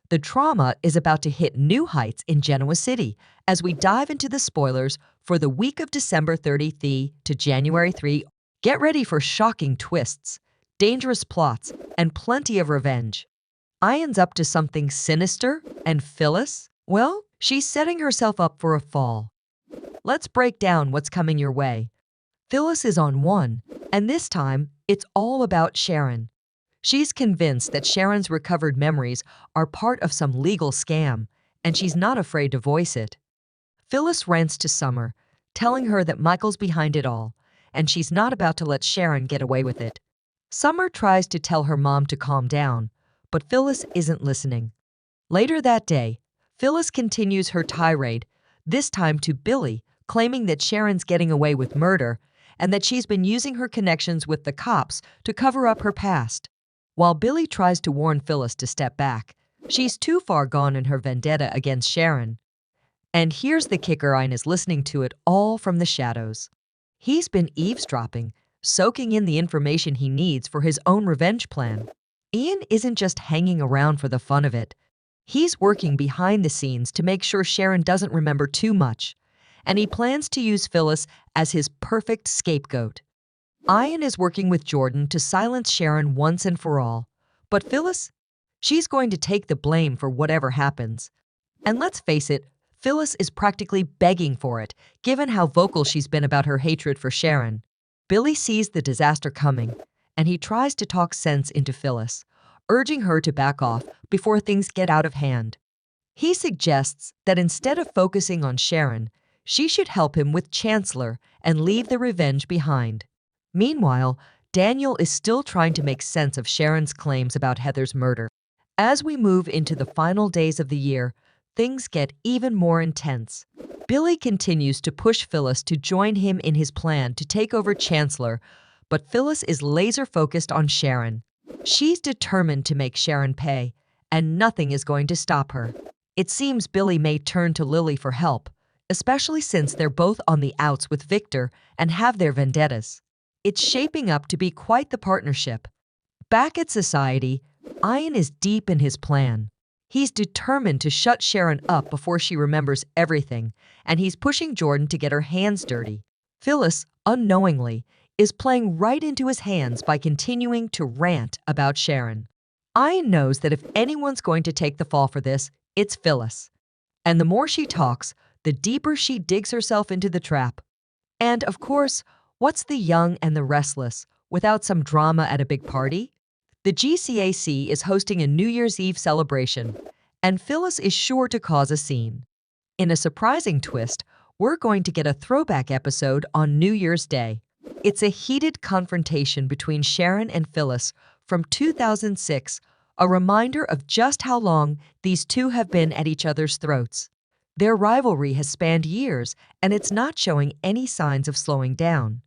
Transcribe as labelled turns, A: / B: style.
A: The drama is about to hit new heights in Genoa City as we dive into the spoilers for the week of December 30th to January 3. Get ready for shocking twists, dangerous plots, and plenty of revenge. Ian's up to something sinister, and Phyllis, well, she's setting herself up for a fall. Let's break down what's coming your way. Phyllis is on one, and this time, it's all about Sharon. She's convinced that Sharon's recovered memories are part of some legal scam, and she's not afraid to voice it. Phyllis rants to Summer, telling her that Michael's behind it all, and she's not about to let Sharon get away with it. Summer tries to tell her mom to calm down, but Phyllis isn't listening. Later that day, Phyllis continues her tirade, this time to Billy, claiming that Sharon's getting away with murder and that she's been using her connections with the cops to cover up her past. While Billy tries to warn Phyllis to step back, she's too far gone in her vendetta against Sharon. And here's the kicker: Ian is listening to it all from the shadows. He's been eavesdropping, soaking in the information he needs for his own revenge plan. Ian isn't just hanging around for the fun of it. He's working behind the scenes to make sure Sharon doesn't remember too much, and he plans to use Phyllis as his perfect scapegoat. Ian is working with Jordan to silence Sharon once and for all, but Phyllis? She's going to take the blame for whatever happens. And let's face it, Phyllis is practically begging for it, given how vocal she's been about her hatred for Sharon. Billy sees the disaster coming, and he tries to talk sense into Phyllis, urging her to back off before things get out of hand. He suggests that instead of focusing on Sharon, she should help him with Chancellor and leave the revenge behind. Meanwhile, Daniel is still trying to make sense of Sharon's claims about Heather's murder. As we move into the final days of the year, things get even more intense. Billy continues to push Phyllis to join him in his plan to take over Chancellor, but Phyllis is laser-focused on Sharon. She's determined to make Sharon pay, and nothing is going to stop her. It seems Billy may turn to Lily for help, especially since they're both on the outs with Victor and have their vendettas. It's shaping up to be quite the partnership. Back at Society, Ian is deep in his plan. He's determined to shut Sharon up before she remembers everything, and he's pushing Jordan to get her hands dirty. Phyllis, unknowingly, is playing right into his hands by continuing to rant about Sharon. Ian knows that if anyone's going to take the fall for this, it's Phyllis. And the more she talks, the deeper she digs herself into the trap. And, of course, what's the young and the restless without some drama at a big party? The GCAC is hosting a New Year's Eve celebration, and Phyllis is sure to cause a scene. In a surprising twist, we're going to get a throwback episode on New Year's Day. It's a heated confrontation between Sharon and Phyllis from 2006, a reminder of just how long these two have been at each other's throats. Their rivalry has spanned years, and it's not showing any signs of slowing down.